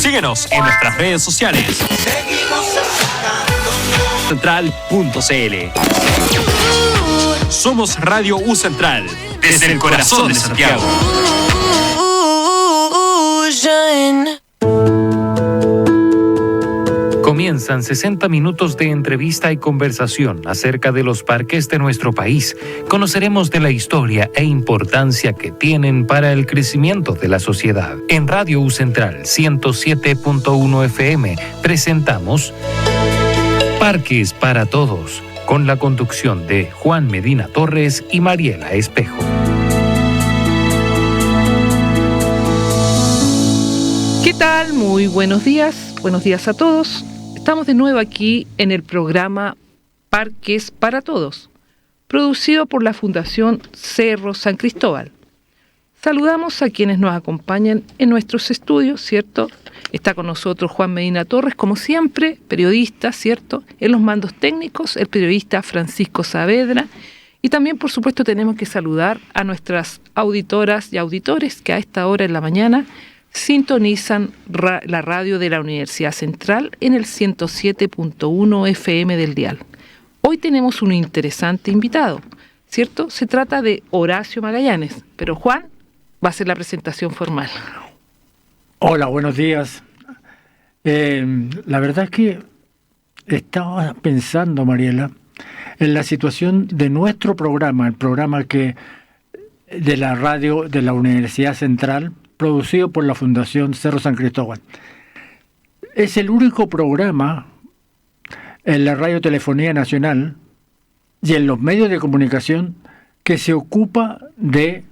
Síguenos en nuestras redes sociales. Central.cl. Somos Radio U Central, desde el corazón de Santiago. Comienzan 60 minutos de entrevista y conversación acerca de los parques de nuestro país. Conoceremos de la historia e importancia que tienen para el crecimiento de la sociedad. En Radio U Central 107.1 FM presentamos Parques para Todos, con la conducción de Juan Medina Torres y Mariela Espejo. ¿Qué tal? Muy buenos días a todos. Estamos de nuevo aquí en el programa Parques para Todos, producido por la Fundación Cerro San Cristóbal. Saludamos a quienes nos acompañan en nuestros estudios, ¿cierto? Está con nosotros Juan Medina Torres, como siempre, periodista, ¿cierto? En los mandos técnicos, el periodista Francisco Saavedra. Y también, por supuesto, tenemos que saludar a nuestras auditoras y auditores que a esta hora en la mañana sintonizan la radio de la Universidad Central en el 107.1 FM del dial. Hoy tenemos un interesante invitado, ¿cierto? Se trata de Horacio Magallanes, pero Juan va a hacer la presentación formal. Hola, buenos días. La verdad es que estaba pensando, Mariela, en la situación de nuestro programa, el programa que de la radio de la Universidad Central, producido por la Fundación Cerro San Cristóbal. Es el único programa en la radiotelefonía nacional y en los medios de comunicación que se ocupa de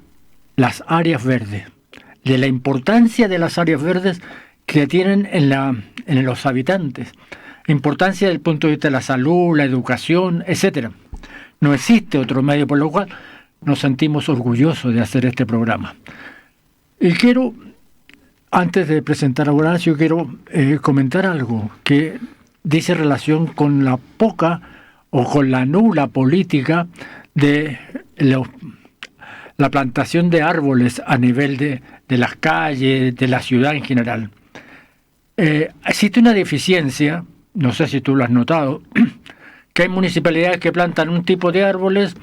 las áreas verdes, de la importancia de las áreas verdes que tienen en los habitantes, importancia desde el punto de vista de la salud, la educación, etc. No existe otro medio, por lo cual nos sentimos orgullosos de hacer este programa. Y quiero, antes de presentar a Horacio, quiero comentar algo que dice relación con la poca o con la nula política de la plantación de árboles a nivel de las calles, de la ciudad en general. Existe una deficiencia, no sé si tú lo has notado, que hay municipalidades que plantan un tipo de árboles,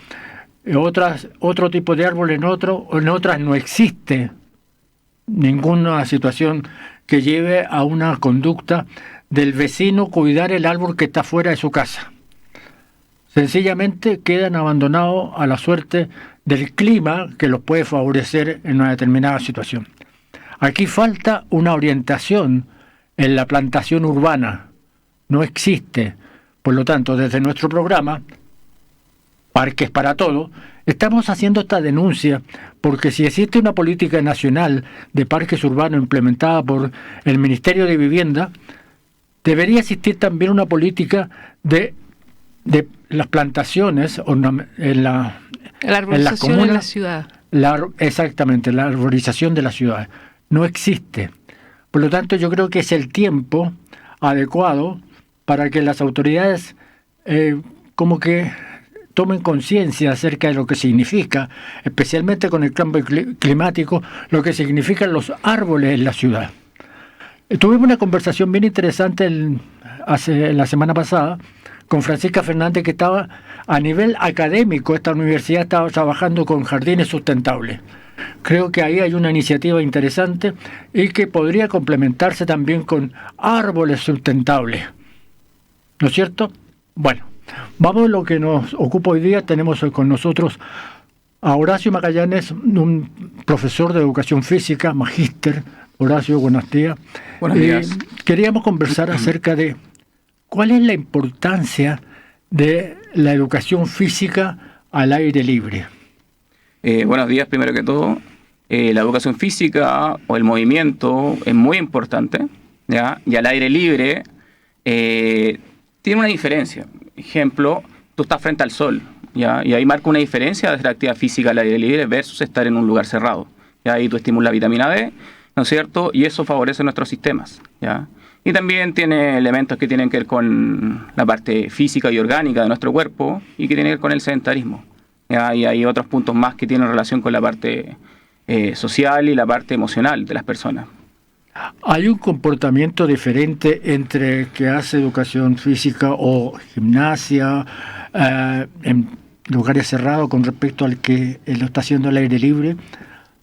otro tipo de árbol en otras no existe ninguna situación que lleve a una conducta del vecino cuidar el árbol que está fuera de su casa. Sencillamente quedan abandonados a la suerte del clima que los puede favorecer en una determinada situación. Aquí falta una orientación en la plantación urbana. No existe. Por lo tanto, desde nuestro programa, Parques para Todos, estamos haciendo esta denuncia porque si existe una política nacional de parques urbanos implementada por el Ministerio de Vivienda, debería existir también una política de las plantaciones en la arborización en la ciudad. Exactamente, la arborización de la ciudad. No existe. Por lo tanto, yo creo que es el tiempo adecuado para que las autoridades como que tomen conciencia acerca de lo que significa, especialmente con el cambio climático, lo que significan los árboles en la ciudad. Tuvimos una conversación bien interesante la semana pasada con Francisca Fernández, que estaba a nivel académico, esta universidad estaba trabajando con jardines sustentables. Creo que ahí hay una iniciativa interesante y que podría complementarse también con árboles sustentables. ¿No es cierto? Bueno, vamos a lo que nos ocupa hoy día. Tenemos con nosotros a Horacio Magallanes, un profesor de educación física, magíster. Horacio, buenos días. Buenos días. Queríamos conversar acerca de cuál es la importancia de la educación física al aire libre. Buenos días, primero que todo. La educación física o el movimiento es muy importante, ¿ya? Y al aire libre tiene una diferencia. Ejemplo, tú estás frente al sol, ¿ya? Y ahí marca una diferencia desde la actividad física al aire libre versus estar en un lugar cerrado. ¿Ya? Ahí tú estimulas la vitamina D, ¿no es cierto? Y eso favorece nuestros sistemas, ¿ya? Y también tiene elementos que tienen que ver con la parte física y orgánica de nuestro cuerpo y que tienen que ver con el sedentarismo, ¿ya? Y hay otros puntos más que tienen relación con la parte social y la parte emocional de las personas. ¿Hay un comportamiento diferente entre el que hace educación física o gimnasia en lugares cerrados con respecto al que lo está haciendo al aire libre?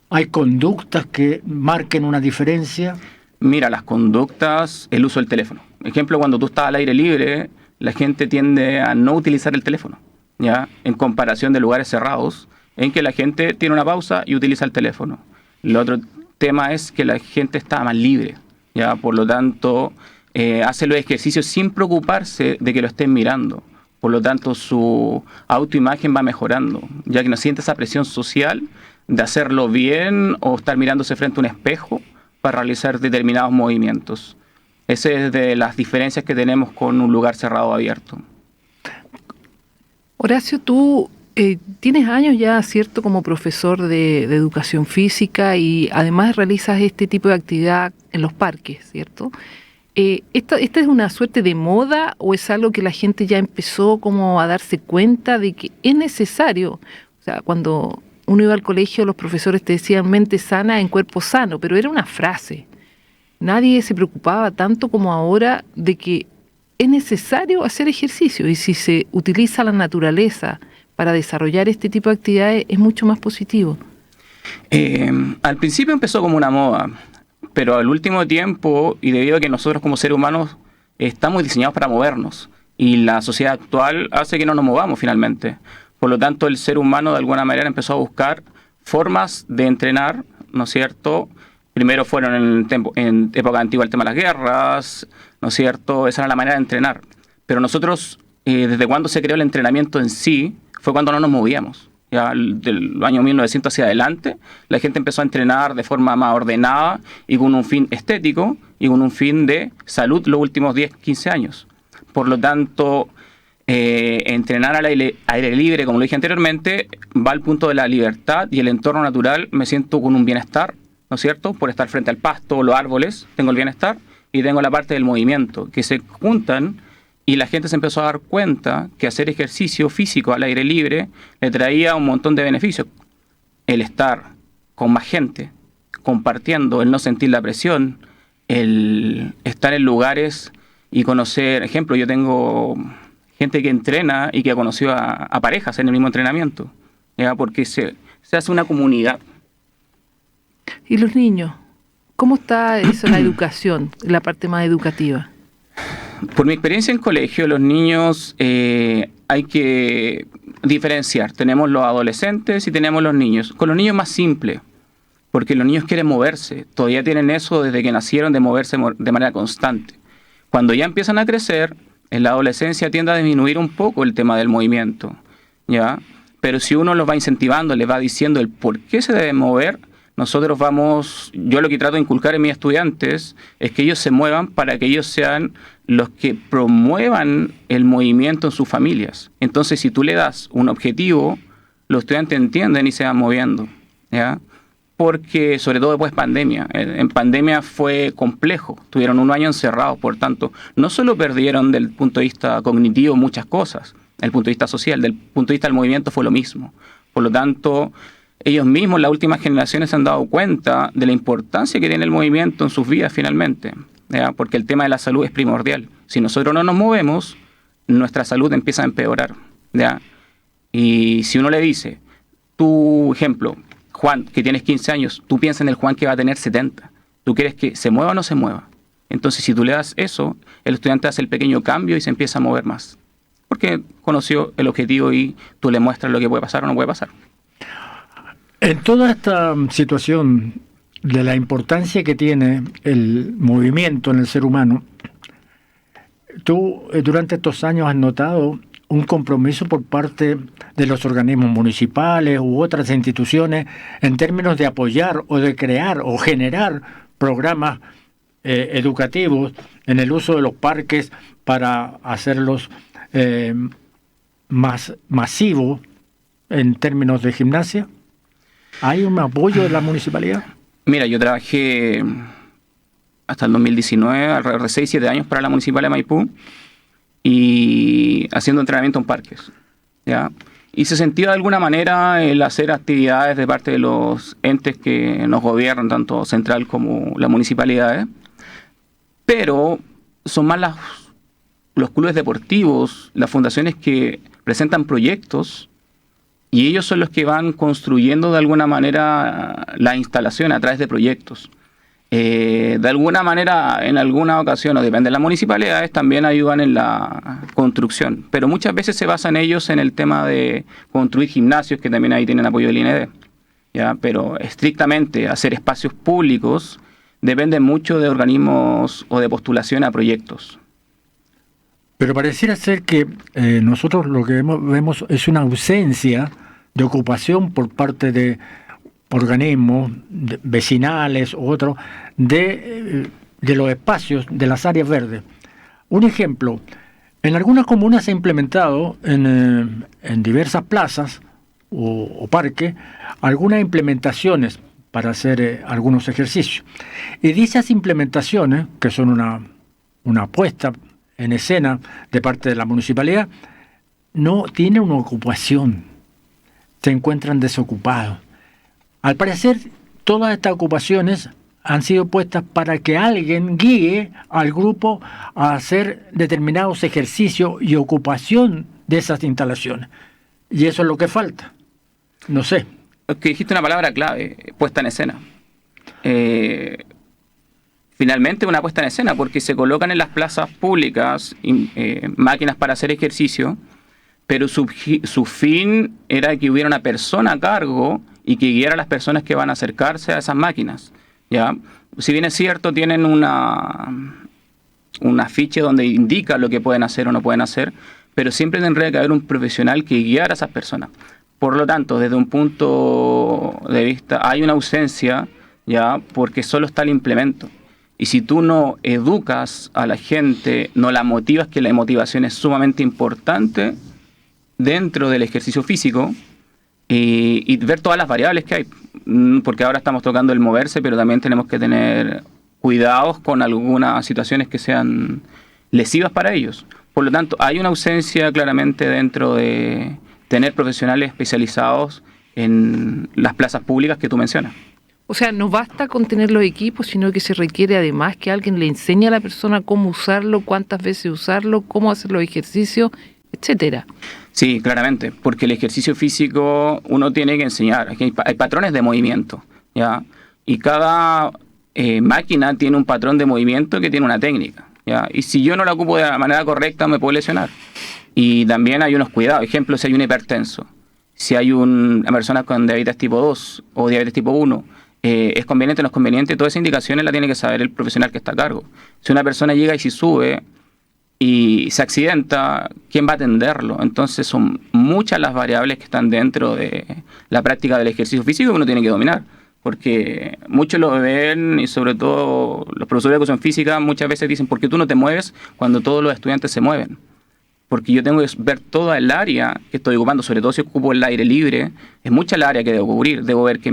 ¿Hay conductas que marquen una diferencia? Mira, las conductas, el uso del teléfono. Por ejemplo, cuando tú estás al aire libre, la gente tiende a no utilizar el teléfono, ¿ya? En comparación de lugares cerrados, en que la gente tiene una pausa y utiliza el teléfono. El otro tema es que la gente está más libre, ¿ya? Por lo tanto, hace los ejercicios sin preocuparse de que lo estén mirando. Por lo tanto, su autoimagen va mejorando, ya que no siente esa presión social de hacerlo bien o estar mirándose frente a un espejo para realizar determinados movimientos. Esa es de las diferencias que tenemos con un lugar cerrado o abierto. Horacio, tú tienes años ya, ¿cierto?, como profesor de educación física y además realizas este tipo de actividad en los parques, ¿cierto? ¿Esta es una suerte de moda o es algo que la gente ya empezó como a darse cuenta de que es necesario? O sea, cuando uno iba al colegio, los profesores te decían mente sana en cuerpo sano, pero era una frase. Nadie se preocupaba tanto como ahora de que es necesario hacer ejercicio y si se utiliza la naturaleza para desarrollar este tipo de actividades es mucho más positivo. Al principio empezó como una moda, pero al último tiempo, y debido a que nosotros como seres humanos estamos diseñados para movernos, y la sociedad actual hace que no nos movamos finalmente. Por lo tanto, el ser humano de alguna manera empezó a buscar formas de entrenar, ¿no es cierto? Primero fueron en época antigua el tema de las guerras, ¿no es cierto? Esa era la manera de entrenar. Pero nosotros, desde cuando se creó el entrenamiento en sí, fue cuando no nos movíamos. Ya del año 1900 hacia adelante, la gente empezó a entrenar de forma más ordenada y con un fin estético y con un fin de salud los últimos 10, 15 años. Por lo tanto, entrenar al aire libre, como lo dije anteriormente, va al punto de la libertad y el entorno natural. Me siento con un bienestar, ¿no es cierto? Por estar frente al pasto, los árboles, tengo el bienestar y tengo la parte del movimiento, que se juntan y la gente se empezó a dar cuenta que hacer ejercicio físico al aire libre le traía un montón de beneficios. El estar con más gente, compartiendo, el no sentir la presión, el estar en lugares y conocer, ejemplo, yo tengo gente que entrena y que ha conocido a parejas en el mismo entrenamiento, ¿ya? Porque se hace una comunidad. ¿Y los niños? ¿Cómo está eso, la educación, la parte más educativa? Por mi experiencia en colegio, los niños hay que diferenciar. Tenemos los adolescentes y tenemos los niños. Con los niños más simple, porque los niños quieren moverse. Todavía tienen eso desde que nacieron de moverse de manera constante. Cuando ya empiezan a crecer, en la adolescencia tiende a disminuir un poco el tema del movimiento, ¿ya? Pero si uno los va incentivando, les va diciendo el por qué se deben mover, nosotros yo lo que trato de inculcar en mis estudiantes es que ellos se muevan para que ellos sean los que promuevan el movimiento en sus familias. Entonces, si tú le das un objetivo, los estudiantes entienden y se van moviendo, ¿ya? Porque, sobre todo después de pandemia, en pandemia fue complejo, tuvieron un año encerrados, por tanto, no solo perdieron del punto de vista cognitivo muchas cosas, del punto de vista social, del punto de vista del movimiento fue lo mismo. Por lo tanto, ellos mismos, las últimas generaciones, se han dado cuenta de la importancia que tiene el movimiento en sus vidas finalmente, ¿ya? Porque el tema de la salud es primordial. Si nosotros no nos movemos, nuestra salud empieza a empeorar, ¿ya? Y si uno le dice, tu ejemplo, Juan, que tienes 15 años, tú piensas en el Juan que va a tener 70. ¿Tú quieres que se mueva o no se mueva? Entonces, si tú le das eso, el estudiante hace el pequeño cambio y se empieza a mover más. Porque conoció el objetivo y tú le muestras lo que puede pasar o no puede pasar. En toda esta situación de la importancia que tiene el movimiento en el ser humano, tú durante estos años has notado un compromiso por parte de los organismos municipales u otras instituciones en términos de apoyar o de crear o generar programas educativos en el uso de los parques para hacerlos más masivos en términos de gimnasia? ¿Hay un apoyo de la municipalidad? Mira, yo trabajé hasta el 2019, alrededor de 6-7 años para la Municipalidad de Maipú y haciendo entrenamiento en parques, ¿ya? y se incentiva de alguna manera el hacer actividades de parte de los entes que nos gobiernan, tanto central como las municipalidades, pero son más los clubes deportivos, las fundaciones que presentan proyectos, y ellos son los que van construyendo de alguna manera la instalación a través de proyectos. De alguna manera, en alguna ocasión, o depende de las municipalidades, también ayudan en la construcción, pero muchas veces se basan ellos en el tema de construir gimnasios, que también ahí tienen apoyo del INED, ¿ya? Pero estrictamente hacer espacios públicos depende mucho de organismos o de postulación a proyectos. Pero pareciera ser que nosotros lo que vemos es una ausencia de ocupación por parte de organismos vecinales u otros de los espacios de las áreas verdes. Un ejemplo, en algunas comunas se ha implementado en diversas plazas o parques algunas implementaciones para hacer algunos ejercicios. Y dichas implementaciones, que son una puesta en escena de parte de la municipalidad, no tienen una ocupación, se encuentran desocupados. Al parecer, todas estas ocupaciones han sido puestas para que alguien guíe al grupo a hacer determinados ejercicios y ocupación de esas instalaciones. Y eso es lo que falta. No sé. Es que dijiste una palabra clave, puesta en escena. Finalmente una puesta en escena, porque se colocan en las plazas públicas máquinas para hacer ejercicio, pero su fin era que hubiera una persona a cargo y que guiara a las personas que van a acercarse a esas máquinas, ¿ya? Si bien es cierto, tienen un afiche donde indica lo que pueden hacer o no pueden hacer, pero siempre tendría que haber un profesional que guiara a esas personas. Por lo tanto, desde un punto de vista, hay una ausencia, ¿ya? Porque solo está el implemento. Y si tú no educas a la gente, no la motivas, que la motivación es sumamente importante dentro del ejercicio físico, y ver todas las variables que hay, porque ahora estamos tocando el moverse, pero también tenemos que tener cuidados con algunas situaciones que sean lesivas para ellos. Por lo tanto, hay una ausencia claramente dentro de tener profesionales especializados en las plazas públicas que tú mencionas. O sea, no basta con tener los equipos, sino que se requiere además que alguien le enseñe a la persona cómo usarlo, cuántas veces usarlo, cómo hacer los ejercicios, etcétera. Sí, claramente, porque el ejercicio físico uno tiene que enseñar. Aquí hay patrones de movimiento, ¿ya? Y cada máquina tiene un patrón de movimiento que tiene una técnica, ¿ya? Y si yo no la ocupo de la manera correcta, me puedo lesionar. Y también hay unos cuidados. Ejemplo, si hay un hipertenso, si hay una persona con diabetes tipo 2 o diabetes tipo 1, ¿es conveniente o no es conveniente? Todas esas indicaciones las tiene que saber el profesional que está a cargo. Si una persona llega y se sube y se accidenta, ¿quién va a atenderlo? Entonces son muchas las variables que están dentro de la práctica del ejercicio físico que uno tiene que dominar, porque muchos lo ven, y sobre todo los profesores de educación física muchas veces dicen: ¿por qué tú no te mueves cuando todos los estudiantes se mueven? Porque yo tengo que ver toda el área que estoy ocupando, sobre todo si ocupo el aire libre, es mucha el área que debo cubrir. Debo ver que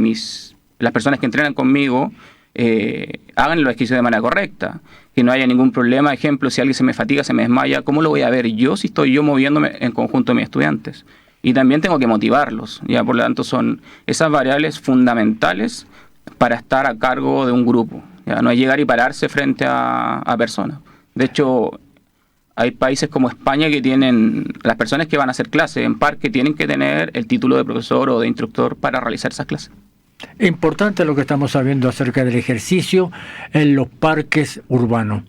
las personas que entrenan conmigo hagan los ejercicios de manera correcta, que no haya ningún problema. Ejemplo, si alguien se me fatiga, se me desmaya, ¿cómo lo voy a ver yo si estoy yo moviéndome en conjunto de mis estudiantes? Y también tengo que motivarlos, ya. Por lo tanto, son esas variables fundamentales para estar a cargo de un grupo, ya. No es llegar y pararse frente a personas. De hecho, hay países como España que tienen, las personas que van a hacer clases en parque tienen que tener el título de profesor o de instructor para realizar esas clases. Importante lo que estamos sabiendo acerca del ejercicio en los parques urbanos.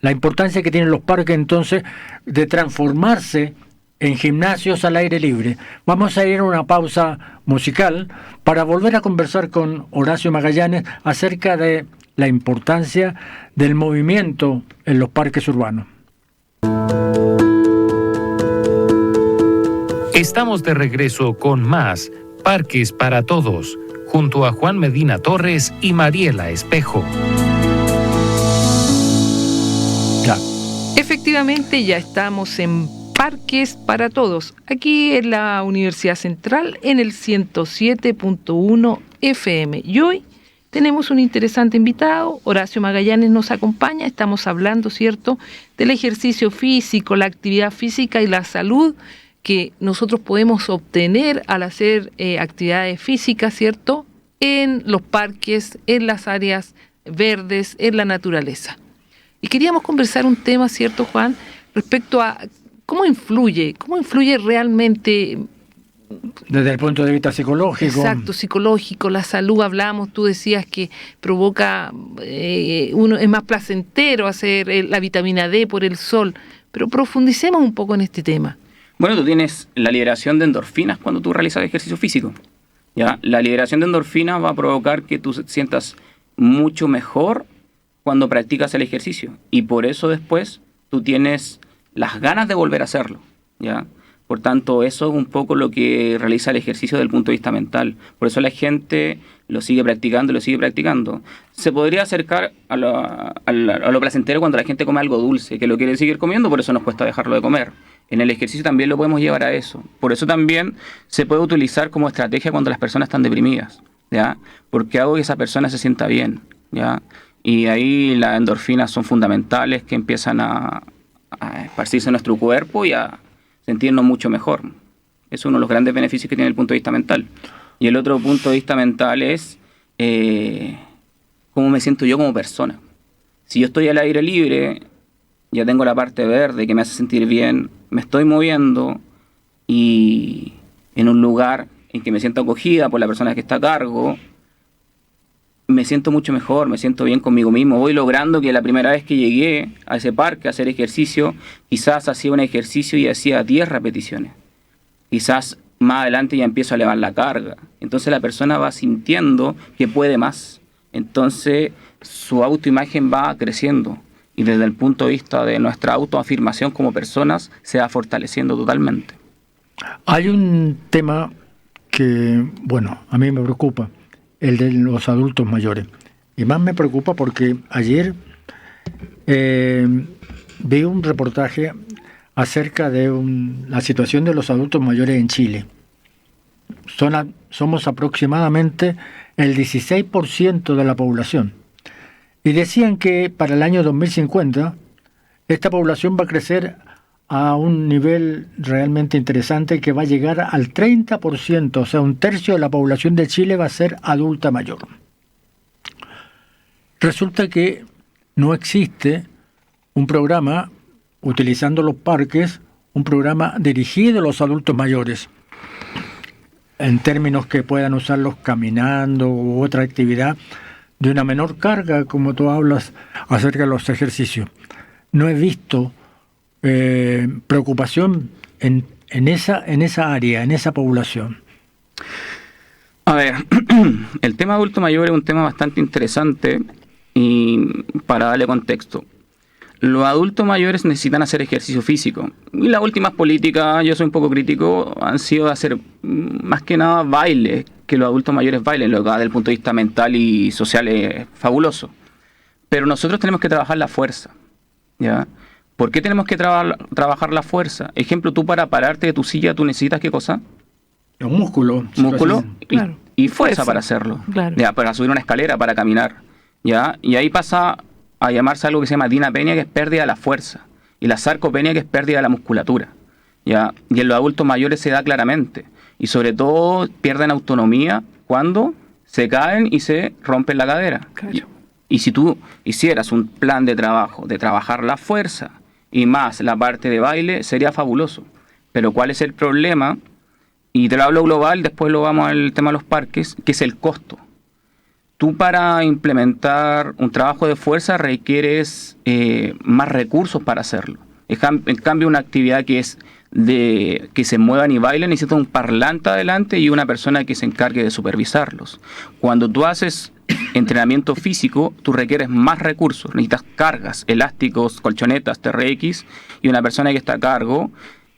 La importancia que tienen los parques entonces de transformarse en gimnasios al aire libre. Vamos a ir a una pausa musical para volver a conversar con Horacio Magallanes acerca de la importancia del movimiento en los parques urbanos. Estamos de regreso con más Parques para Todos, junto a Juan Medina Torres y Mariela Espejo. Ya. Efectivamente, ya estamos en Parques para Todos, aquí en la Universidad Central, en el 107.1 FM. Y hoy tenemos un interesante invitado. Horacio Magallanes nos acompaña. Estamos hablando, ¿cierto?, del ejercicio físico, la actividad física y la salud que nosotros podemos obtener al hacer actividades físicas, ¿cierto?, en los parques, en las áreas verdes, en la naturaleza. Y queríamos conversar un tema, ¿cierto, Juan?, respecto a cómo influye realmente. Desde el punto de vista psicológico. Exacto, psicológico, la salud, hablamos, tú decías que provoca, uno es más placentero hacer la vitamina D por el sol, pero profundicemos un poco en este tema. Bueno, tú tienes la liberación de endorfinas cuando tú realizas ejercicio físico, ¿ya? La liberación de endorfinas va a provocar que tú sientas mucho mejor cuando practicas el ejercicio, y por eso después tú tienes las ganas de volver a hacerlo, ¿ya? Por tanto, eso es un poco lo que realiza el ejercicio desde el punto de vista mental. Por eso la gente lo sigue practicando. Se podría acercar a lo placentero cuando la gente come algo dulce, que lo quiere seguir comiendo, por eso nos cuesta dejarlo de comer. En el ejercicio también lo podemos llevar a eso. Por eso también se puede utilizar como estrategia cuando las personas están deprimidas, ¿ya? Porque hago que esa persona se sienta bien, ¿ya? Y ahí las endorfinas son fundamentales, que empiezan a esparcirse en nuestro cuerpo y a sentirnos mucho mejor. Es uno de los grandes beneficios que tiene el punto de vista mental. Y el otro punto de vista mental es cómo me siento yo como persona. Si yo estoy al aire libre, ya tengo la parte verde que me hace sentir bien, me estoy moviendo y en un lugar en que me siento acogida por la persona que está a cargo, me siento mucho mejor, me siento bien conmigo mismo. Voy logrando que la primera vez que llegué a ese parque a hacer ejercicio, quizás hacía un ejercicio y hacía 10 repeticiones. Quizás más adelante ya empiezo a elevar la carga. Entonces la persona va sintiendo que puede más. Entonces su autoimagen va creciendo. Y desde el punto de vista de nuestra autoafirmación como personas, se va fortaleciendo totalmente. Hay un tema que, bueno, a mí me preocupa, el de los adultos mayores. Y más me preocupa porque ayer vi un reportaje acerca de la situación de los adultos mayores en Chile. Somos aproximadamente el 16% de la población. Y decían que para el año 2050 esta población va a crecer a un nivel realmente interesante, que va a llegar al 30%, o sea, un tercio de la población de Chile va a ser adulta mayor. Resulta que no existe un programa, utilizando los parques, un programa dirigido a los adultos mayores, en términos que puedan usarlos caminando u otra actividad de una menor carga, como tú hablas acerca de los ejercicios. No he visto preocupación en esa área, en esa población. A ver, el tema adulto mayor es un tema bastante interesante, y para darle contexto, los adultos mayores necesitan hacer ejercicio físico, y las últimas políticas, yo soy un poco crítico, han sido de hacer más que nada baile, que los adultos mayores bailen, lo que desde el punto de vista mental y social es fabuloso. Pero nosotros tenemos que trabajar la fuerza, ¿ya? ¿Por qué tenemos que trabajar la fuerza? Ejemplo, tú para pararte de tu silla, ¿tú necesitas qué cosa? Un músculo. Músculo claro, y fuerza para hacerlo. Claro. Ya, para subir una escalera, para caminar. ¿Ya? Y ahí pasa a llamarse algo que se llama dinapenia, que es pérdida de la fuerza. Y la sarcopenia, que es pérdida de la musculatura. ¿Ya? Y en los adultos mayores se da claramente. Y sobre todo pierden autonomía cuando se caen y se rompen la cadera. Claro. Y si tú hicieras un plan de trabajo, de trabajar la fuerza y más la parte de baile, sería fabuloso. Pero ¿cuál es el problema? Y te lo hablo global, después lo vamos al tema de los parques, que es el costo. Tú para implementar un trabajo de fuerza requieres más recursos para hacerlo. En cambio, una actividad que es de que se muevan y bailen, necesita un parlante adelante y una persona que se encargue de supervisarlos. Cuando tú haces entrenamiento físico, tú requieres más recursos, necesitas cargas, elásticos, colchonetas, TRX y una persona que está a cargo,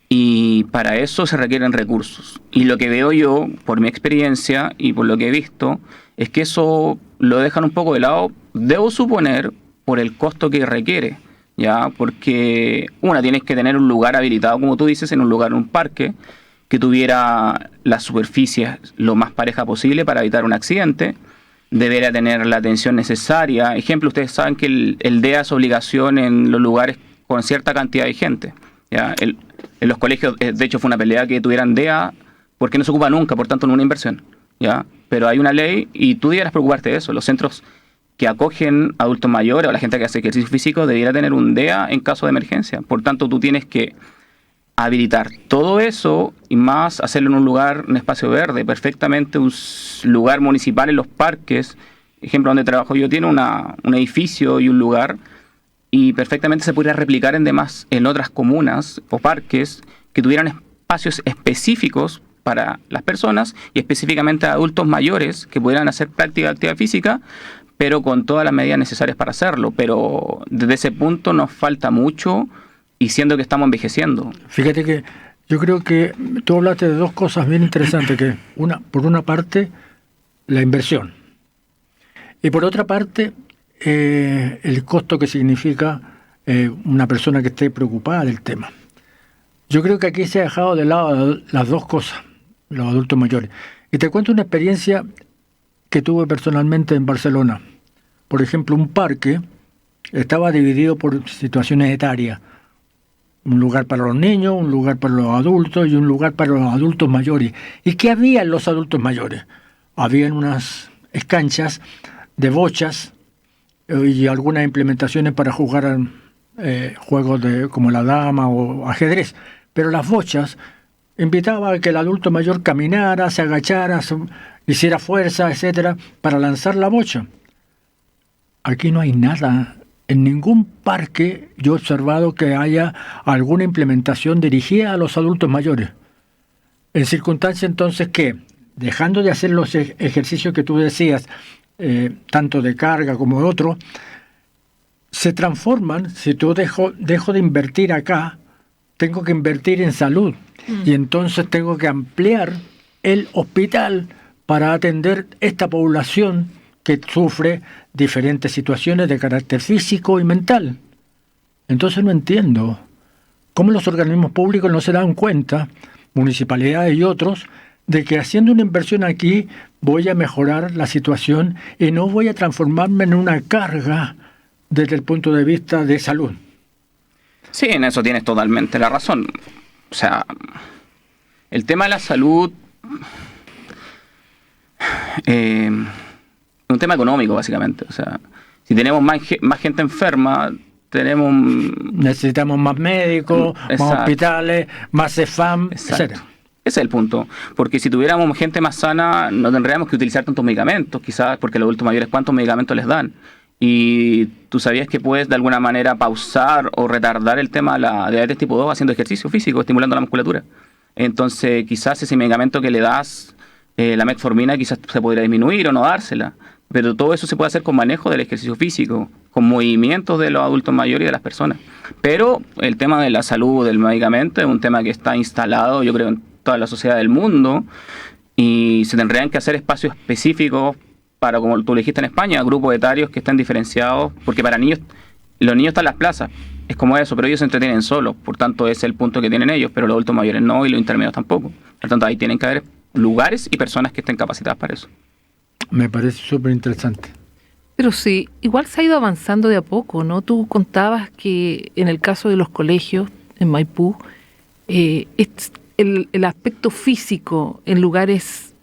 y para eso se requieren recursos. Y lo que veo yo, por mi experiencia y por lo que he visto, es que eso lo dejan un poco de lado, debo suponer, por el costo que requiere. Ya, porque tienes que tener un lugar habilitado, como tú dices, en un parque, que tuviera las superficies lo más pareja posible para evitar un accidente. Debería tener la atención necesaria. Ejemplo, ustedes saben que el DEA es obligación en los lugares con cierta cantidad de gente. ¿Ya? El En los colegios, de hecho, fue una pelea que tuvieran DEA porque no se ocupa nunca, por tanto, no es una inversión, ¿ya? Pero hay una ley y tú debieras preocuparte de eso. Los centros que acogen adultos mayores o la gente que hace ejercicio físico debiera tener un DEA en caso de emergencia. Por tanto, tú tienes que habilitar todo eso y más hacerlo en un lugar, un espacio verde, perfectamente un lugar municipal en los parques. Ejemplo, donde trabajo yo tiene un edificio y un lugar y perfectamente se podría replicar en otras comunas o parques que tuvieran espacios específicos para las personas y específicamente a adultos mayores que pudieran hacer práctica de actividad física, pero con todas las medidas necesarias para hacerlo. Pero desde ese punto nos falta mucho y siendo que estamos envejeciendo. Fíjate que yo creo que tú hablaste de dos cosas bien interesantes, que por una parte, la inversión, y por otra parte, el costo que significa una persona que esté preocupada del tema. Yo creo que aquí se ha dejado de lado las dos cosas, los adultos mayores. Y te cuento una experiencia que tuve personalmente en Barcelona. Por ejemplo, un parque estaba dividido por situaciones etarias. Un lugar para los niños, un lugar para los adultos y un lugar para los adultos mayores. ¿Y qué había en los adultos mayores? Habían unas canchas de bochas y algunas implementaciones para jugar juegos como la dama o ajedrez. Pero las bochas invitaban a que el adulto mayor caminara, se agachara, hiciera fuerza, etcétera, para lanzar la bocha. Aquí no hay nada. En ningún parque yo he observado que haya alguna implementación dirigida a los adultos mayores. En circunstancias entonces que, dejando de hacer los ejercicios que tú decías, tanto de carga como de otro, se transforman. Si tú dejo de invertir acá, tengo que invertir en salud. Y entonces tengo que ampliar el hospital para atender esta población que sufre diferentes situaciones de carácter físico y mental. Entonces no entiendo cómo los organismos públicos no se dan cuenta, municipalidades y otros, de que haciendo una inversión aquí voy a mejorar la situación y no voy a transformarme en una carga desde el punto de vista de salud. Sí, en eso tienes totalmente la razón. O sea, el tema de la salud es un tema económico, básicamente. O sea, si tenemos más gente enferma, necesitamos más médicos, más hospitales, más CEFAM, etc. Ese es el punto. Porque si tuviéramos gente más sana, no tendríamos que utilizar tantos medicamentos, quizás porque los adultos mayores, ¿cuántos medicamentos les dan? Y tú sabías que puedes de alguna manera pausar o retardar el tema de la diabetes tipo 2 haciendo ejercicio físico, estimulando la musculatura. Entonces quizás ese medicamento que le das, la metformina, quizás se podría disminuir o no dársela. Pero todo eso se puede hacer con manejo del ejercicio físico, con movimientos de los adultos mayores y de las personas. Pero el tema de la salud, del medicamento, es un tema que está instalado, yo creo, en toda la sociedad del mundo, y se tendrían que hacer espacios específicos para, como tú le dijiste en España, grupos etarios que estén diferenciados, porque para niños, los niños están en las plazas, es como eso, pero ellos se entretienen solos, por tanto ese es el punto que tienen ellos, pero los adultos mayores no y los intermedios tampoco. Por tanto, ahí tienen que haber lugares y personas que estén capacitadas para eso. Me parece súper interesante. Pero sí, igual se ha ido avanzando de a poco, ¿no? Tú contabas que en el caso de los colegios en Maipú, el aspecto físico en lugares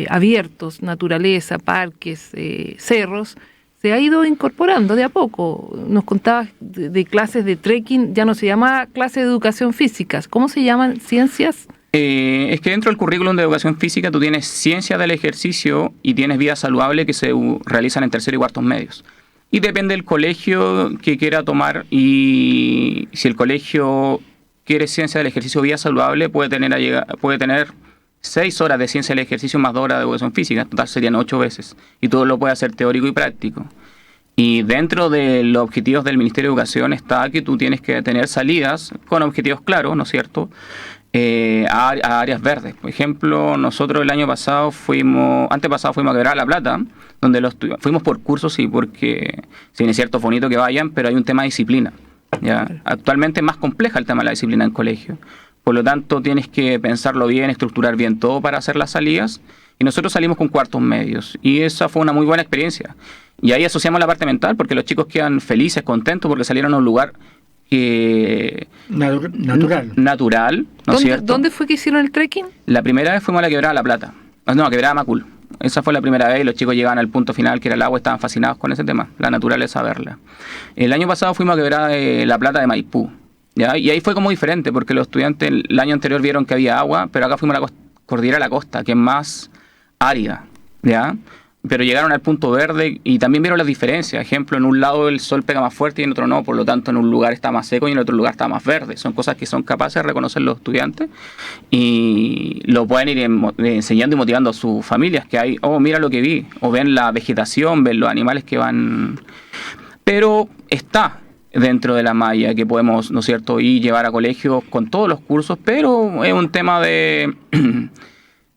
abiertos, naturaleza, parques, cerros, se ha ido incorporando de a poco. Nos contabas de clases de trekking, ya no se llama clase de educación física, ¿cómo se llaman? ¿Ciencias? Es que dentro del currículum de educación física tú tienes ciencia del ejercicio y tienes vida saludable que se realizan en tercero y cuartos medios. Y depende del colegio que quiera tomar, y si el colegio quiere ciencia del ejercicio vida saludable, puede tener 6 horas de ciencia del ejercicio más 2 horas de educación física. En total serían 8 veces. Y todo lo puede hacer teórico y práctico. Y dentro de los objetivos del Ministerio de Educación está que tú tienes que tener salidas con objetivos claros, ¿no es cierto?, a áreas verdes. Por ejemplo, nosotros el año pasado antepasado fuimos a Quebrada La Plata, donde fuimos por cursos y porque, si bien es cierto, es bonito que vayan, pero hay un tema de disciplina. ¿Ya? Actualmente es más compleja el tema de la disciplina en colegio. Por lo tanto, tienes que pensarlo bien, estructurar bien todo para hacer las salidas. Y nosotros salimos con cuartos medios. Y esa fue una muy buena experiencia. Y ahí asociamos la parte mental, porque los chicos quedan felices, contentos, porque salieron a un lugar natural, ¿no es cierto? ¿Dónde fue que hicieron el trekking? La primera vez fuimos a la Quebrada La Plata. No, a Quebrada Macul. Esa fue la primera vez y los chicos llegaban al punto final, que era el agua, estaban fascinados con ese tema, la naturaleza, verla. El año pasado fuimos a Quebrada de La Plata de Maipú, ¿ya? Y ahí fue como diferente, porque los estudiantes el año anterior vieron que había agua, pero acá fuimos a la cordillera de la costa, que es más árida, ¿ya? Pero llegaron al punto verde y también vieron las diferencias. Ejemplo, en un lado el sol pega más fuerte y en otro no, por lo tanto en un lugar está más seco y en otro lugar está más verde. Son cosas que son capaces de reconocer los estudiantes y lo pueden ir enseñando y motivando a sus familias, que hay, oh, mira lo que vi, o ven la vegetación, ven los animales que van... Pero está dentro de la malla que podemos, ¿no es cierto?, y llevar a colegios con todos los cursos, pero es un tema de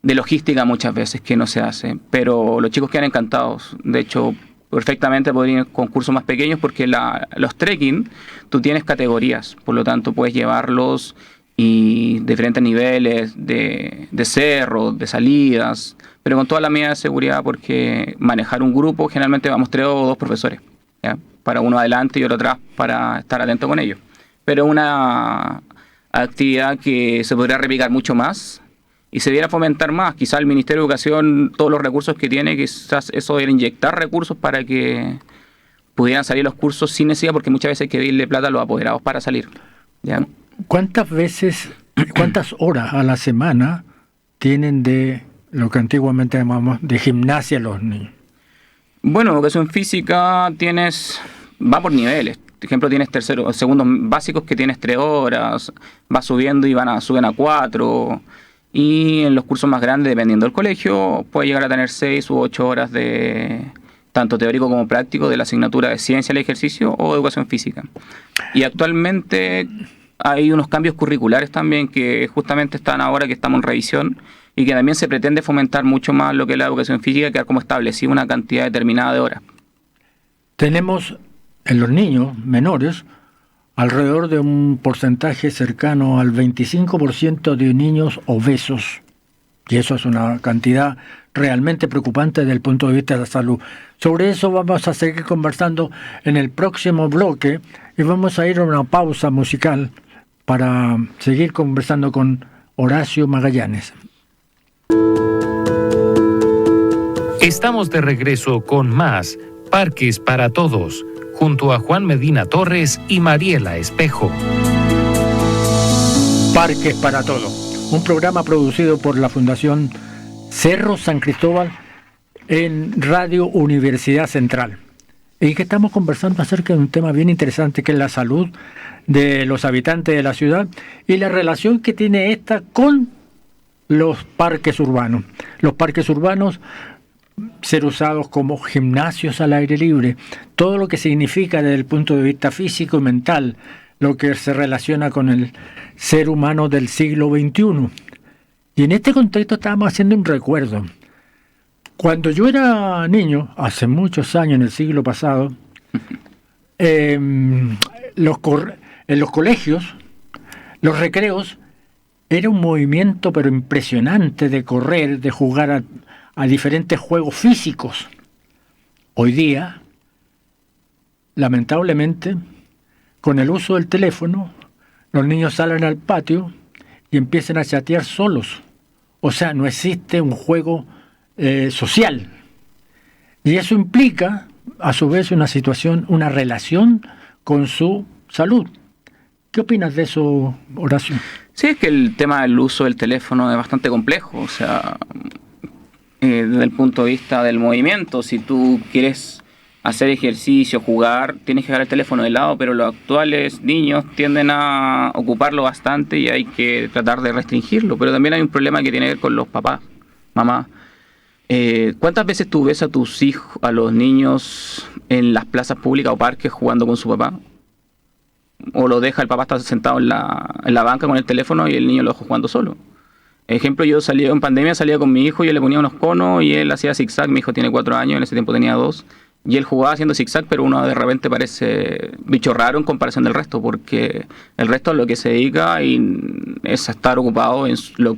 logística muchas veces que no se hace, pero los chicos quedan encantados. De hecho, perfectamente podrían ir con cursos más pequeños porque los trekking, tú tienes categorías, por lo tanto puedes llevarlos y diferentes niveles de cerro, de salidas, pero con toda la medida de seguridad, porque manejar un grupo generalmente vamos 3 o 2 profesores, ¿ya? Para uno adelante y otro atrás para estar atento con ellos. Pero una actividad que se podría replicar mucho más y se debiera fomentar más. Quizás el Ministerio de Educación, todos los recursos que tiene, quizás eso debería inyectar recursos para que pudieran salir los cursos sin necesidad, porque muchas veces hay que pedirle plata a los apoderados para salir, ¿ya? ¿Cuántas horas a la semana tienen de lo que antiguamente llamamos de gimnasia los niños? Bueno, educación física va por niveles. Por ejemplo, tienes segundos básicos que tienes 3 horas, va subiendo y suben a 4. Y en los cursos más grandes, dependiendo del colegio, puede llegar a tener 6 u 8 horas de tanto teórico como práctico de la asignatura de ciencia del ejercicio o educación física. Y actualmente hay unos cambios curriculares también que justamente están ahora, que estamos en revisión, y que también se pretende fomentar mucho más lo que es la educación física, que como establecida una cantidad determinada de horas. Tenemos en los niños menores alrededor de un porcentaje cercano al 25% de niños obesos. Y eso es una cantidad realmente preocupante desde el punto de vista de la salud. Sobre eso vamos a seguir conversando en el próximo bloque y vamos a ir a una pausa musical para seguir conversando con Horacio Magallanes. Estamos de regreso con más Parques para Todos, junto a Juan Medina Torres y Mariela Espejo. Parques para Todos, un programa producido por la Fundación Cerro San Cristóbal en Radio Universidad Central. Y que estamos conversando acerca de un tema bien interesante, que es la salud de los habitantes de la ciudad y la relación que tiene esta con los parques urbanos. Los parques urbanos ser usados como gimnasios al aire libre, todo lo que significa desde el punto de vista físico y mental, lo que se relaciona con el ser humano del siglo XXI. Y en este contexto estábamos haciendo un recuerdo. Cuando yo era niño, hace muchos años, en el siglo pasado, en los colegios, los recreos, era un movimiento pero impresionante de correr, de jugar a diferentes juegos físicos. Hoy día, lamentablemente, con el uso del teléfono, los niños salen al patio y empiezan a chatear solos. O sea, no existe un juego social. Y eso implica, a su vez, una relación con su salud. ¿Qué opinas de eso, Horacio? Sí, es que el tema del uso del teléfono es bastante complejo. O sea, desde el punto de vista del movimiento, si tú quieres hacer ejercicio, jugar, tienes que dejar el teléfono de lado, pero los actuales niños tienden a ocuparlo bastante y hay que tratar de restringirlo. Pero también hay un problema que tiene que ver con los papás, mamás. ¿Cuántas veces tú ves a tus hijos, a los niños en las plazas públicas o parques jugando con su papá? O lo deja, el papá está sentado en la banca con el teléfono y el niño lo deja jugando solo. Ejemplo, yo en pandemia salía con mi hijo, yo le ponía unos conos y él hacía zigzag. Mi hijo tiene 4 años, en ese tiempo tenía 2. Y él jugaba haciendo zigzag, pero uno de repente parece bicho raro en comparación del resto, porque el resto a lo que se dedica es a estar ocupado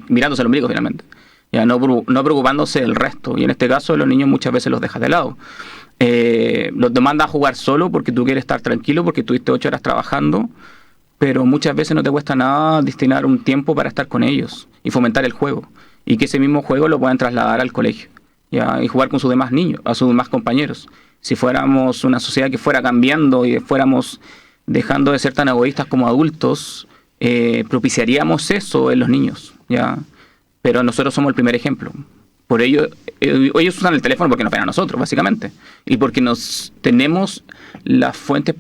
mirándose el ombligo finalmente. Ya no preocupándose del resto. Y en este caso los niños muchas veces los dejas de lado. Los demandas a jugar solo porque tú quieres estar tranquilo, porque estuviste 8 horas trabajando. pero muchas veces no te cuesta nada destinar un tiempo para estar con ellos y fomentar el juego, y que ese mismo juego lo puedan trasladar al colegio, ¿ya? Y jugar con sus demás niños, a sus demás compañeros. Si fuéramos una sociedad que fuera cambiando y fuéramos dejando de ser tan egoístas como adultos, propiciaríamos eso en los niños, ¿ya? Pero nosotros somos el primer ejemplo. Por ello, ellos usan el teléfono porque nos ven a nosotros, básicamente, y porque tenemos las fuentes,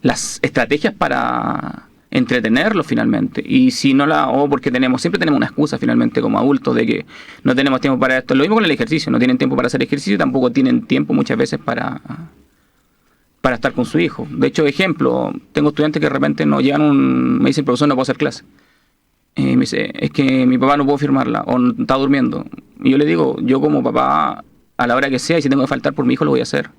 las estrategias para entretenerlos finalmente. Y si no porque siempre tenemos una excusa finalmente como adultos de que no tenemos tiempo para esto. Lo mismo con el ejercicio, no tienen tiempo para hacer ejercicio y tampoco tienen tiempo muchas veces para estar con su hijo. De hecho, ejemplo, tengo estudiantes que de repente me dicen, profesor, no puedo hacer clase. Me dice, es que mi papá no puedo firmarla o está durmiendo. Y yo le digo, yo como papá, a la hora que sea, y si tengo que faltar por mi hijo, lo voy a hacer.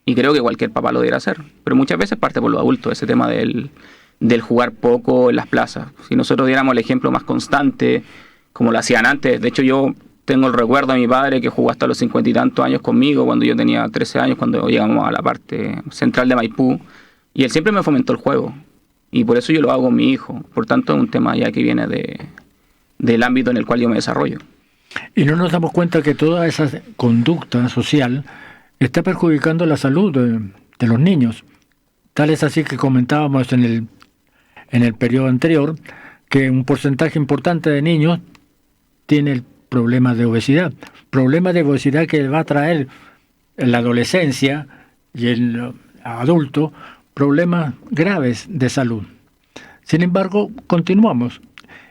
Y creo que cualquier papá lo debería hacer. Pero muchas veces parte por los adultos, ese tema del jugar poco en las plazas. Si nosotros diéramos el ejemplo más constante, como lo hacían antes. De hecho, yo tengo el recuerdo de mi padre que jugó hasta los 50 y tantos años conmigo, cuando yo tenía 13 años, cuando llegamos a la parte central de Maipú. Y él siempre me fomentó el juego. Y por eso yo lo hago con mi hijo. Por tanto, es un tema ya que viene del ámbito en el cual yo me desarrollo. Y no nos damos cuenta que toda esa conducta social está perjudicando la salud de los niños. Tal es así que comentábamos en el periodo anterior que un porcentaje importante de niños tiene el problema de obesidad. Problema de obesidad que va a traer en la adolescencia y el adulto problemas graves de salud. Sin embargo, continuamos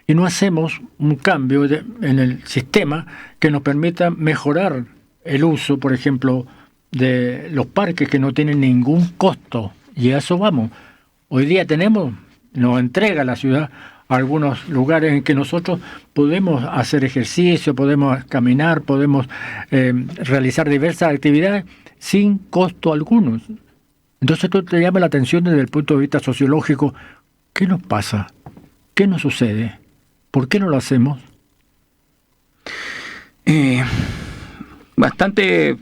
y no hacemos un cambio en el sistema que nos permita mejorar el uso, por ejemplo, de los parques que no tienen ningún costo. Y a eso vamos. Hoy día nos entrega la ciudad algunos lugares en que nosotros podemos hacer ejercicio, podemos caminar, podemos realizar diversas actividades sin costo alguno. Entonces esto te llama la atención desde el punto de vista sociológico. ¿Qué nos pasa? ¿Qué nos sucede? ¿Por qué no lo hacemos? Bastante,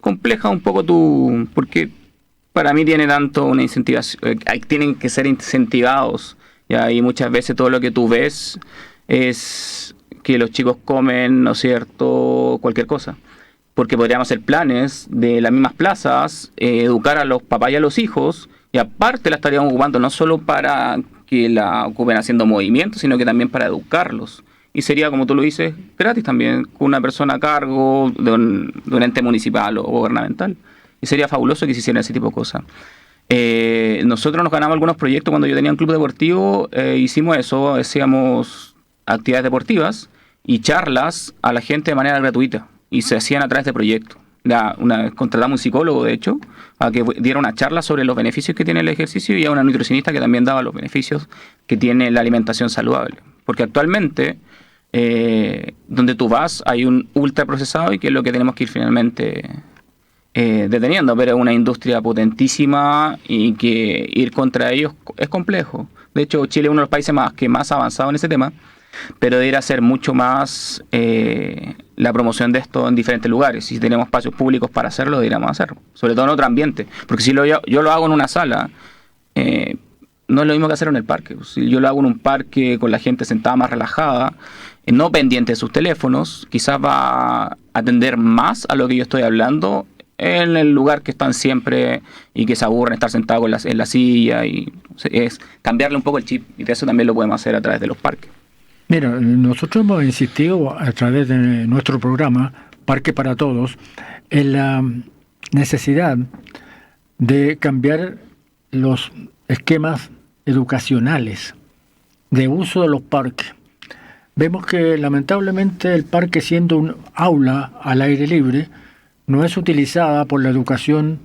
compleja un poco porque para mí tiene tanto una incentivación, tienen que ser incentivados, ¿ya? Y muchas veces todo lo que tú ves es que los chicos comen, ¿no es cierto?, cualquier cosa. Porque podríamos hacer planes de las mismas plazas, educar a los papás y a los hijos, y aparte la estaríamos ocupando no solo para que la ocupen haciendo movimientos, sino que también para educarlos. Y sería, como tú lo dices, gratis también, con una persona a cargo de un ente municipal o gubernamental. Y sería fabuloso que se hicieran ese tipo de cosas. Nosotros nos ganamos algunos proyectos cuando yo tenía un club deportivo, hicimos eso, hacíamos actividades deportivas y charlas a la gente de manera gratuita. Y se hacían a través de proyectos. Contratamos un psicólogo, de hecho, a que diera una charla sobre los beneficios que tiene el ejercicio y a una nutricionista que también daba los beneficios que tiene la alimentación saludable. Porque actualmente, donde tú vas, hay un ultraprocesado y que es lo que tenemos que ir finalmente deteniendo. Pero es una industria potentísima y que ir contra ellos es complejo. De hecho, Chile es uno de los países que más ha avanzado en ese tema, pero debería ser mucho más la promoción de esto en diferentes lugares. Si tenemos espacios públicos para hacerlo, deberíamos hacerlo, sobre todo en otro ambiente, porque si yo lo hago en una sala, no es lo mismo que hacerlo en el parque. Si yo lo hago en un parque con la gente sentada más relajada, no pendiente de sus teléfonos, quizás va a atender más a lo que yo estoy hablando en el lugar que están siempre y que se aburren estar sentados en la silla, y es cambiarle un poco el chip, y de eso también lo podemos hacer a través de los parques. Mira, nosotros hemos insistido a través de nuestro programa Parque para Todos en la necesidad de cambiar los esquemas educacionales de uso de los parques. Vemos que lamentablemente el parque, siendo un aula al aire libre, no es utilizada por la educación,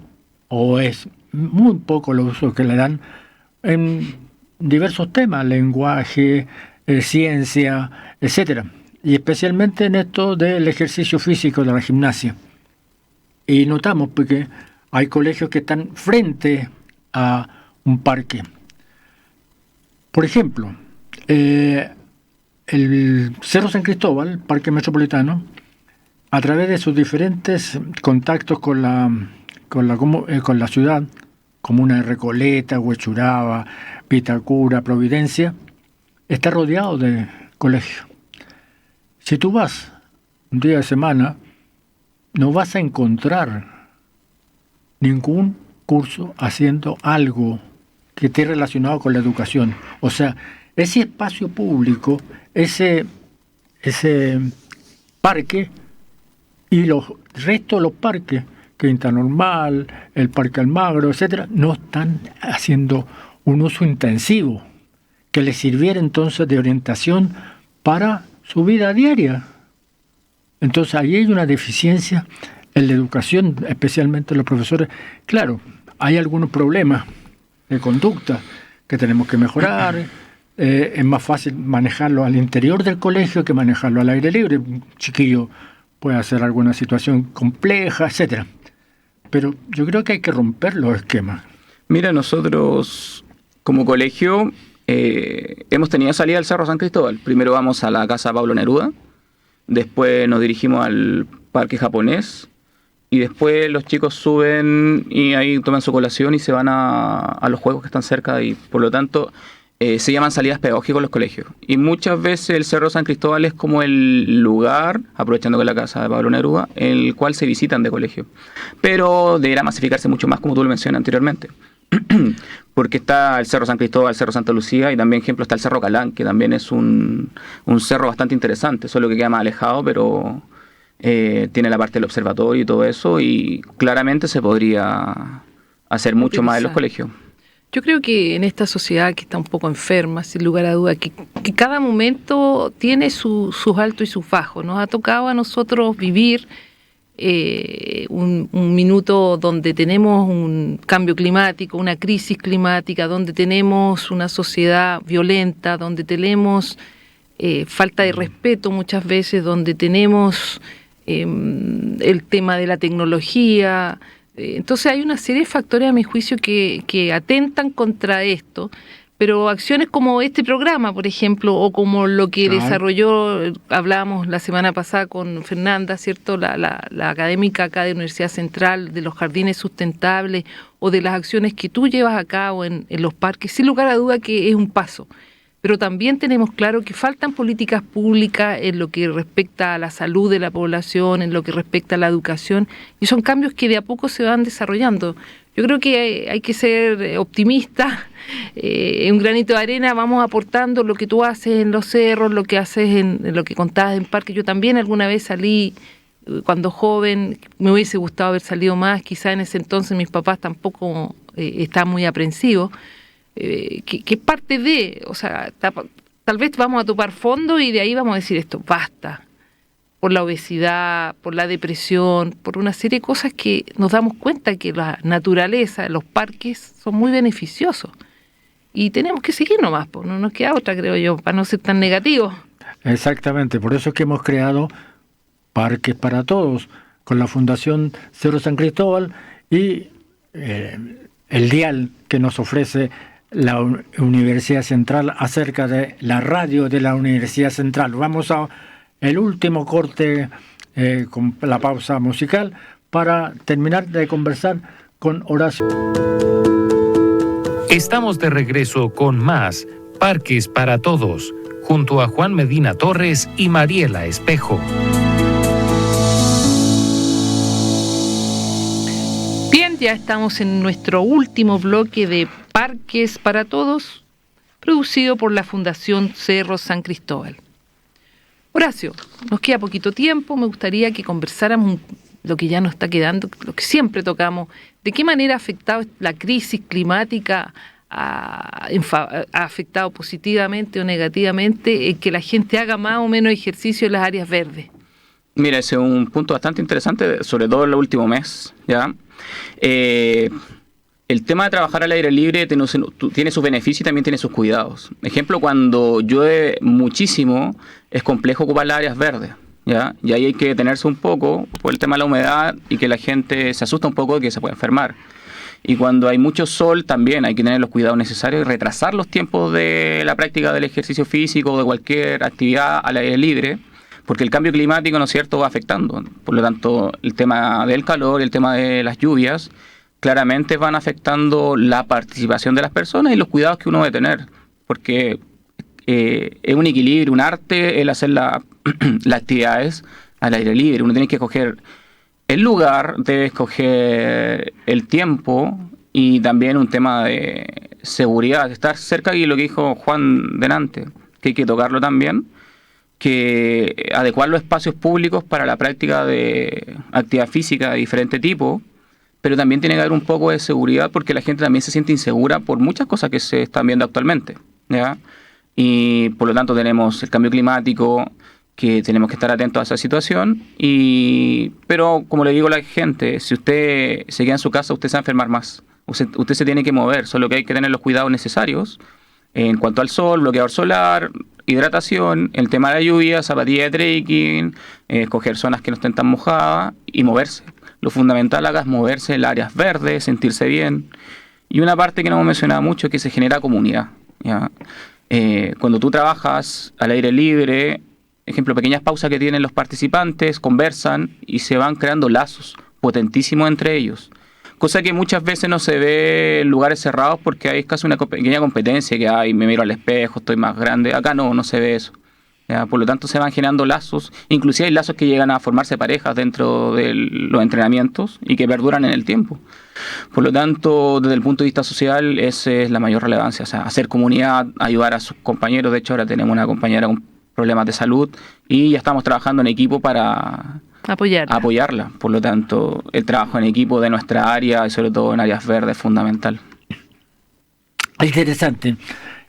o es muy poco los usos que le dan en diversos temas, lenguaje, ciencia, etcétera, y especialmente en esto del ejercicio físico de la gimnasia. Y notamos porque hay colegios que están frente a un parque. Por ejemplo, el Cerro San Cristóbal, Parque Metropolitano, a través de sus diferentes contactos con la ciudad, comunas de Recoleta, Huechuraba, Vitacura, Providencia, está rodeado de colegios. Si tú vas un día de semana, no vas a encontrar ningún curso haciendo algo que esté relacionado con la educación. O sea, ese espacio público, ese parque y los restos de los parques, Quinta Normal, el Parque Almagro, etcétera, no están haciendo un uso intensivo que les sirviera entonces de orientación para su vida diaria. Entonces ahí hay una deficiencia en la educación, especialmente los profesores. Claro, hay algunos problemas de conducta que tenemos que mejorar. Es más fácil manejarlo al interior del colegio que manejarlo al aire libre. Un chiquillo puede hacer alguna situación compleja, etcétera. Pero yo creo que hay que romper los esquemas. Mira, nosotros como colegio hemos tenido salida al Cerro San Cristóbal. Primero vamos a la Casa Pablo Neruda, después nos dirigimos al Parque Japonés y después los chicos suben y ahí toman su colación y se van a los juegos que están cerca y por lo tanto se llaman salidas pedagógicas en los colegios. Y muchas veces el Cerro San Cristóbal es como el lugar, aprovechando que la Casa de Pablo Neruda, en el cual se visitan de colegio. Pero deberá masificarse mucho más, como tú lo mencionas anteriormente. Porque está el Cerro San Cristóbal, el Cerro Santa Lucía y también, ejemplo, está el Cerro Calán, que también es un cerro bastante interesante, solo que queda más alejado, pero tiene la parte del observatorio y todo eso, y claramente se podría hacer mucho más en los colegios. Yo creo que en esta sociedad que está un poco enferma, sin lugar a duda, que cada momento tiene sus altos y sus bajos. Nos ha tocado a nosotros vivir un minuto donde tenemos un cambio climático, una crisis climática, donde tenemos una sociedad violenta, donde tenemos falta de respeto muchas veces, donde tenemos el tema de la tecnología. Entonces hay una serie de factores a mi juicio que atentan contra esto, pero acciones como este programa, por ejemplo, o como lo que desarrolló, hablábamos la semana pasada con Fernanda, ¿cierto? La académica acá de Universidad Central, de los jardines sustentables, o de las acciones que tú llevas a cabo en los parques, sin lugar a duda que es un paso. Pero también tenemos claro que faltan políticas públicas en lo que respecta a la salud de la población, en lo que respecta a la educación, y son cambios que de a poco se van desarrollando. Yo creo que hay que ser optimistas, un granito de arena, vamos aportando lo que tú haces en los cerros, lo que haces en lo que contabas en parque. Yo también alguna vez salí cuando joven, me hubiese gustado haber salido más, quizá en ese entonces mis papás tampoco estaban muy aprensivos, que parte de, o sea, tal vez vamos a topar fondo y de ahí vamos a decir esto, basta, por la obesidad, por la depresión, por una serie de cosas que nos damos cuenta que la naturaleza, los parques son muy beneficiosos y tenemos que seguir nomás, pues no nos queda otra, creo yo, para no ser tan negativos. Exactamente, por eso es que hemos creado Parques para Todos con la Fundación Cerro San Cristóbal y el dial que nos ofrece la Universidad Central acerca de la radio de la Universidad Central. Vamos a el último corte con la pausa musical para terminar de conversar con Horacio. Estamos de regreso con más Parques para Todos, junto a Juan Medina Torres y Mariela Espejo. Bien, ya estamos en nuestro último bloque de Parques para Todos, producido por la Fundación Cerro San Cristóbal. Horacio, nos queda poquito tiempo, me gustaría que conversáramos lo que ya nos está quedando, lo que siempre tocamos, de qué manera ha afectado la crisis climática, ha afectado positivamente o negativamente que la gente haga más o menos ejercicio en las áreas verdes. Mira, ese es un punto bastante interesante, sobre todo en el último mes, ¿ya? El tema de trabajar al aire libre tiene sus beneficios y también tiene sus cuidados. Ejemplo, cuando llueve muchísimo, es complejo ocupar las áreas verdes, ¿ya? Y ahí hay que detenerse un poco por el tema de la humedad y que la gente se asusta un poco de que se pueda enfermar. Y cuando hay mucho sol, también hay que tener los cuidados necesarios y retrasar los tiempos de la práctica del ejercicio físico o de cualquier actividad al aire libre, porque el cambio climático, ¿no es cierto?, va afectando. Por lo tanto, el tema del calor, el tema de las lluvias, claramente van afectando la participación de las personas y los cuidados que uno debe tener, porque es un equilibrio, un arte el hacer las actividades al aire libre. Uno tiene que escoger el lugar, debe escoger el tiempo y también un tema de seguridad, de estar cerca, y lo que dijo Juan delante, que hay que tocarlo también, que adecuar los espacios públicos para la práctica de actividad física de diferente tipo, pero también tiene que haber un poco de seguridad porque la gente también se siente insegura por muchas cosas que se están viendo actualmente, ¿ya? Y por lo tanto tenemos el cambio climático, que tenemos que estar atentos a esa situación, pero como le digo a la gente, si usted se queda en su casa, usted se va a enfermar más. Usted se tiene que mover, solo que hay que tener los cuidados necesarios en cuanto al sol, bloqueador solar, hidratación, el tema de la lluvia, zapatilla de trekking, escoger zonas que no estén tan mojadas y moverse. Lo fundamental acá es moverse en áreas verdes, sentirse bien. Y una parte que no hemos mencionado mucho es que se genera comunidad, ¿ya? Cuando tú trabajas al aire libre, ejemplo, pequeñas pausas que tienen los participantes, conversan y se van creando lazos potentísimos entre ellos. Cosa que muchas veces no se ve en lugares cerrados porque hay casi una pequeña competencia que hay, me miro al espejo, estoy más grande. Acá no se ve eso. ¿Ya? Por lo tanto, se van generando lazos. Inclusive hay lazos que llegan a formarse parejas dentro de los entrenamientos y que perduran en el tiempo. Por lo tanto, desde el punto de vista social, esa es la mayor relevancia. O sea, hacer comunidad, ayudar a sus compañeros. De hecho, ahora tenemos una compañera con problemas de salud y ya estamos trabajando en equipo para apoyarla. Por lo tanto, el trabajo en equipo de nuestra área y sobre todo en áreas verdes es fundamental. Interesante.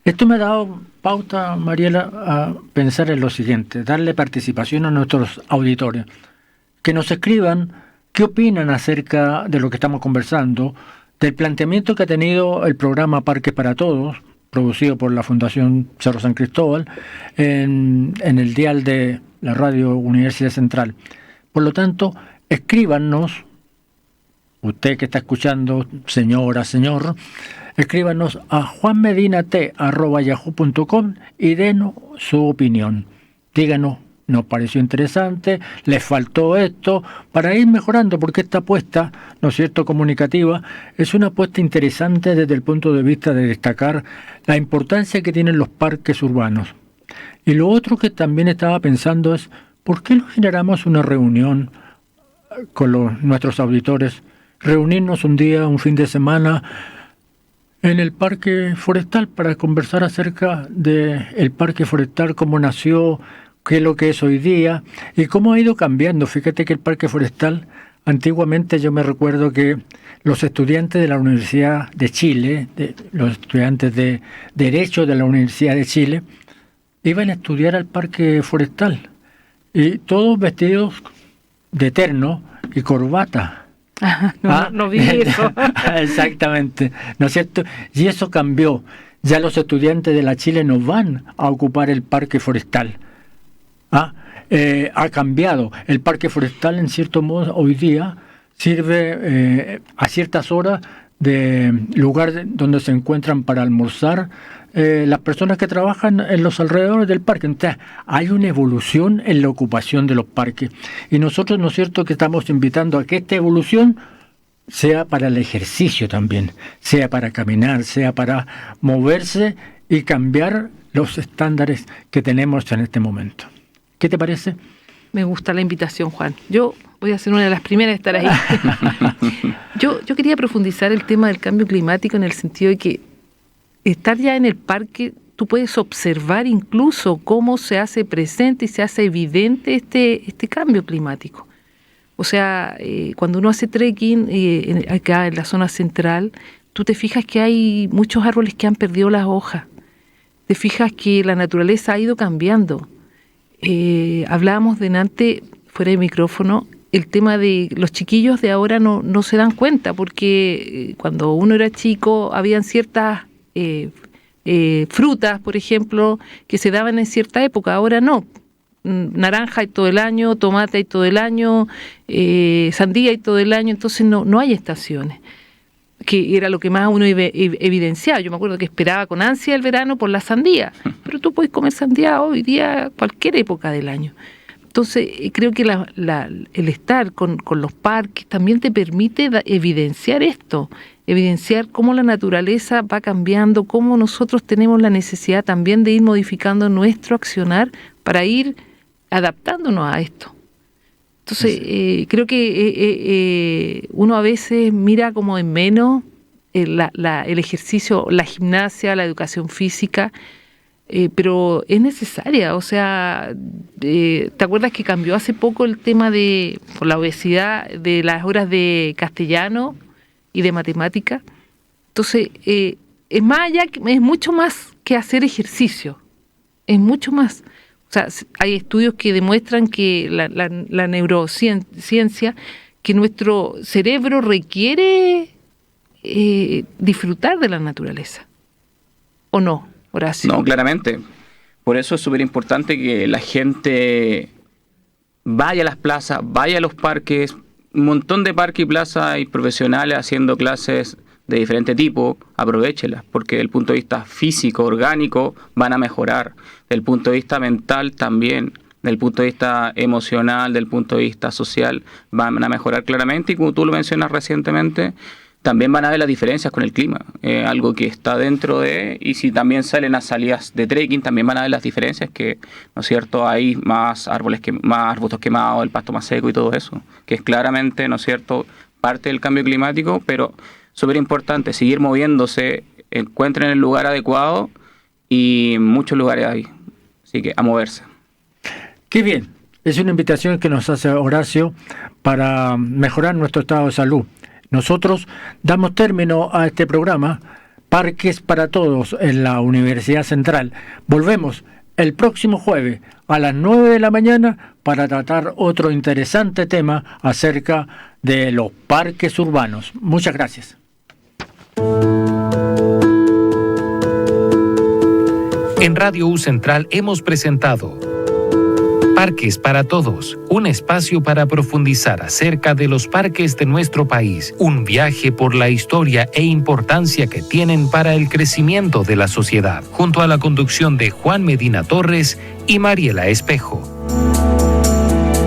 Esto me ha dado pauta, Mariela, a pensar en lo siguiente, darle participación a nuestros auditores, que nos escriban qué opinan acerca de lo que estamos conversando, del planteamiento que ha tenido el programa Parques para Todos, producido por la Fundación Cerro San Cristóbal, en el dial de la Radio Universidad Central. Por lo tanto, escríbanos, usted que está escuchando, señora, señor, escríbanos a juanmedinat@yahoo.com y denos su opinión. Díganos, nos pareció interesante, les faltó esto, para ir mejorando, porque esta apuesta, ¿no es cierto?, comunicativa, es una apuesta interesante desde el punto de vista de destacar la importancia que tienen los parques urbanos. Y lo otro que también estaba pensando es, ¿por qué no generamos una reunión con nuestros auditores? Reunirnos un día, un fin de semana, en el Parque Forestal para conversar acerca del Parque Forestal, cómo nació, qué es lo que es hoy día y cómo ha ido cambiando. Fíjate que el Parque Forestal, antiguamente yo me recuerdo que los estudiantes de la Universidad de Chile, los estudiantes de Derecho de la Universidad de Chile, iban a estudiar al Parque Forestal y todos vestidos de terno y corbata. No vi eso. Exactamente, ¿no es cierto? Y eso cambió. Ya los estudiantes de la Chile no van a ocupar el Parque Forestal. Ha cambiado. El Parque Forestal, en cierto modo, hoy día sirve a ciertas horas de lugar donde se encuentran para almorzar las personas que trabajan en los alrededores del parque. Entonces, hay una evolución en la ocupación de los parques. Y nosotros, ¿no es cierto?, que estamos invitando a que esta evolución sea para el ejercicio también, sea para caminar, sea para moverse y cambiar los estándares que tenemos en este momento. ¿Qué te parece? Me gusta la invitación, Juan. Yo voy a ser una de las primeras a estar ahí. Yo quería profundizar el tema del cambio climático en el sentido de que estar ya en el parque, tú puedes observar incluso cómo se hace presente y se hace evidente este cambio climático. O sea, cuando uno hace trekking acá en la zona central, tú te fijas que hay muchos árboles que han perdido las hojas. Te fijas que la naturaleza ha ido cambiando. Hablábamos delante, fuera de micrófono, el tema de los chiquillos de ahora no se dan cuenta, porque cuando uno era chico habían ciertas frutas, por ejemplo, que se daban en cierta época, ahora no. Naranja hay todo el año, tomate hay todo el año, sandía hay todo el año, entonces no hay estaciones, que era lo que más uno evidenciaba. Yo me acuerdo que esperaba con ansia el verano por la sandía, pero tú puedes comer sandía hoy día cualquier época del año. Entonces, creo que el estar con los parques también te permite evidenciar esto, evidenciar cómo la naturaleza va cambiando, cómo nosotros tenemos la necesidad también de ir modificando nuestro accionar para ir adaptándonos a esto. Entonces, creo que uno a veces mira como en menos el ejercicio, la gimnasia, la educación física, pero es necesaria. O sea, ¿te acuerdas que cambió hace poco el tema por la obesidad de las horas de castellano y de matemática? Entonces, es más allá, es mucho más que hacer ejercicio, es mucho más. O sea, hay estudios que demuestran que la neurociencia, que nuestro cerebro requiere disfrutar de la naturaleza. ¿O no, Horacio? No, claramente. Por eso es súper importante que la gente vaya a las plazas, vaya a los parques, un montón de parques y plazas y profesionales haciendo clases de diferente tipo, aprovéchelas, porque desde el punto de vista físico, orgánico, van a mejorar. Desde el punto de vista mental también, desde el punto de vista emocional, desde el punto de vista social, van a mejorar claramente. Y como tú lo mencionas recientemente, también van a ver las diferencias con el clima, algo que está dentro de, y si también salen a salidas de trekking, también van a ver las diferencias, que, ¿no es cierto?, hay más árboles, más arbustos quemados, el pasto más seco y todo eso, que es claramente, ¿no es cierto?, parte del cambio climático, pero súper importante, seguir moviéndose, encuentren el lugar adecuado, y muchos lugares hay, así que a moverse. Qué bien, es una invitación que nos hace Horacio para mejorar nuestro estado de salud. Nosotros damos término a este programa, Parques para Todos, en la Universidad Central. Volvemos el próximo jueves a las 9 de la mañana para tratar otro interesante tema acerca de los parques urbanos. Muchas gracias. En Radio U Central hemos presentado Parques para Todos, un espacio para profundizar acerca de los parques de nuestro país, un viaje por la historia e importancia que tienen para el crecimiento de la sociedad, junto a la conducción de Juan Medina Torres y Mariela Espejo.